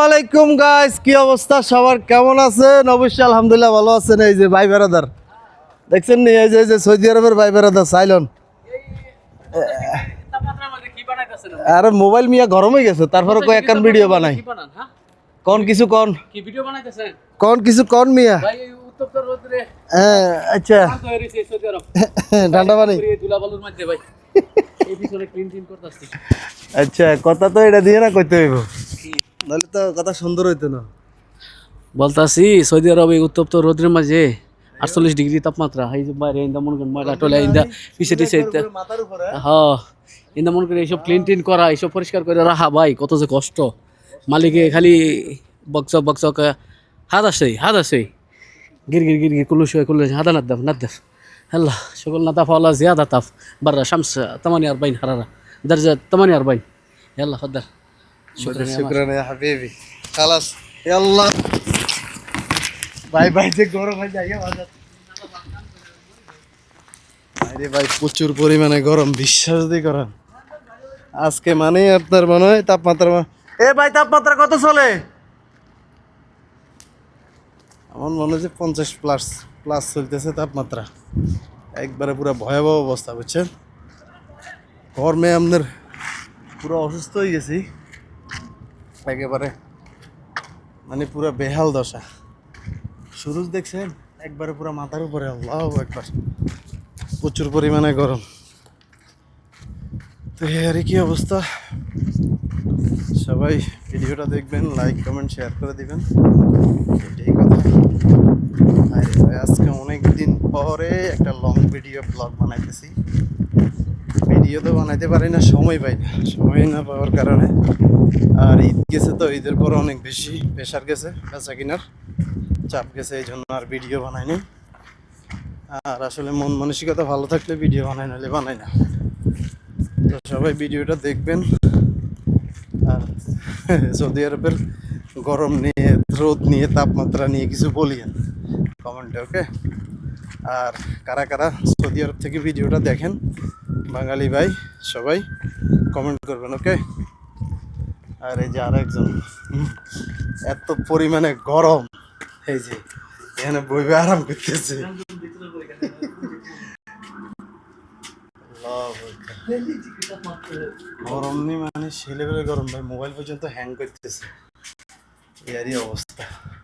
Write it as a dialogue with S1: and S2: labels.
S1: আলাইকুম গাইস, কি অবস্থা সবার, কেমন আছেন? অবশ্যই আলহামদুলিল্লাহ ভালো আছেন। এই যে ভাই বেরাদার দেখছেন নি, এই যে সৌদি আরবের ভাই বেরাদার সাইলন। আরে মোবাইল মিয়া গরম হয়ে গেছে, তারপরে কয় একখান ভিডিও বানাই। কোন কিছু কোন
S2: কি ভিডিও বানাইতেছেন?
S1: কোন কিছু কোন মিয়া?
S2: ভাই এই উত্তপ্ত রোদে
S1: আচ্ছা
S2: শান্ত হয়ে রইছে সৌদি আরব।
S1: ঠান্ডা পানি।
S2: এই ধুলাবালুর মধ্যে ভাই এই পিছনে ক্লিন করতেছি।
S1: আচ্ছা, কথা তো এটা দিয়ে না কইতে হইব, নাহলে তো কথা সুন্দর হইতো না।
S2: বলতাছি সৌদি আরব এই উত্তপ্ত রোদের মাঝে 48 ডিগ্রি তাপমাত্রা। এই যে বাইরে ইন্দা মনে করেন ময়লা টলা ইন্দা পিছে টিছে
S1: মাথার উপরে
S2: হ্যাঁ ইন্দা মনে করেন এইসব ক্লিন করা, এইসব পরিষ্কার করে রাখা ভাই কত যে কষ্ট। মালিকে খালি বকচক বকচক হাত আছে गिर गिर गिर गिर كل شويه كل هذا نظف هلا شغلنا طاف والله زياده طاف برا شمس 48 حراره درجه 48 يلا تفضل شكرا يا
S1: شكرا يا حبيبي خلاص يلا বাই বাই। যে গরম হয়ে যায় আরে ভাই প্রচুর পরিমাণে গরম, বিশ্বাস দিয়ে করেন। আজকে মানে আপনার মনে হয় তাপমাত্রা এ ভাই তাপমাত্রা কত চলে? আমার মনে হয় যে 50 প্লাস প্লাস চলতেছে তাপমাত্রা, একবারে পুরো ভয়াবহ অবস্থা, বুঝছেন? গরমে আপনার পুরো অসুস্থ হয়ে গেছি একেবারে, মানে পুরো বেহাল দশা। সুরজ দেখছেন একবারে পুরো মাথার উপরে, আল্লাহু আকবার, প্রচুর পরিমাণে গরম। তো এর কি অবস্থা, সবাই ভিডিওটা দেখবেন, লাইক কমেন্ট শেয়ার করে দিবেন, এটাই কথা। আর আজকে অনেক দিন পরে একটা লং ভিডিও ব্লগ বানাইতেছি। ভিডিও তো বানাইতে পারি না, সময় পাই না, সময় না পাওয়ার কারণে। আর ঈদ গেছে, তো ঈদের পর অনেক বেশি প্রেশার গেছে, বেচা কিনার চাপ গেছে, এই জন্য আর ভিডিও বানাইনি। আর আসলে মন মানসিকতা ভালো থাকলে ভিডিও বানাই, নাহলে বানাই না। তো সবাই ভিডিওটা দেখবেন। আর সৌদি আরবের গরম নিয়ে, রোদ নিয়ে, তাপমাত্রা নিয়ে কিছু বলিয়েন কমেন্টে, ওকে? আর কারা কারা সৌদি আরব থেকে ভিডিওটা দেখেন, বাঙালি ভাই সবাই কমেন্ট করবেন, ওকে? আর এই যে আরেকজন, এত পরিমাণে গরম, এই যে এখানে বইবে আরাম করতেছে। গরম নেই মানে ছেলেবেলে গরম ভাই, মোবাইল পর্যন্ত হ্যাং করতেছে, এরই অবস্থা।